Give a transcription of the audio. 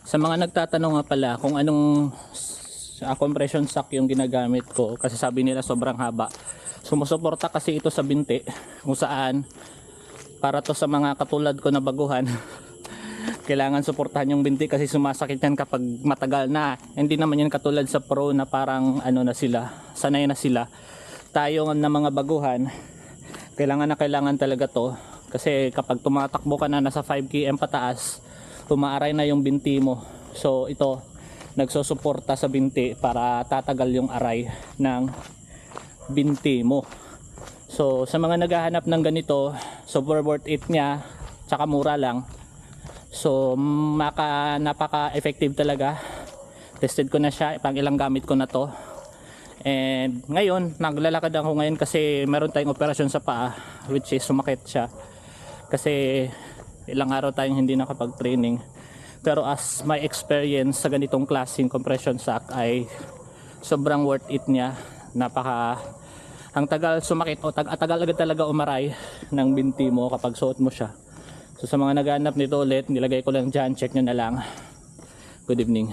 Sa mga nagtatanong nga pala kung anong compression sock yung ginagamit ko, kasi sabi nila sobrang haba. Sumusuporta kasi ito sa binti, kung saan para to sa mga katulad ko na baguhan. Kailangan suportahan yung binti kasi sumasakit yan kapag matagal na. Hindi naman yan katulad sa pro na parang ano na sila, sanay na sila. Tayo na mga baguhan, kailangan talaga to. Kasi kapag tumatakbo ka na nasa 5 km pataas, umaaray na yung binti mo. So ito, nagsusuporta sa binti para tatagal yung aray ng binti mo. So sa mga naghahanap ng ganito, super worth it niya, tsaka mura lang. So napaka-effective talaga. Tested ko na siya, pang ilang gamit ko na to. And ngayon, naglalakad ako ngayon kasi meron tayong operasyon sa paa, which is sumakit siya. Kasi ilang araw tayong hindi nakapag-training. Pero as my experience sa ganitong klaseng compression sock ay sobrang worth it niya. Ang tagal sumakit o tagal agad talaga umaray ng binti mo kapag suot mo siya. So sa mga naghahanap nito ulit, nilagay ko lang dyan, check nyo na lang. Good evening.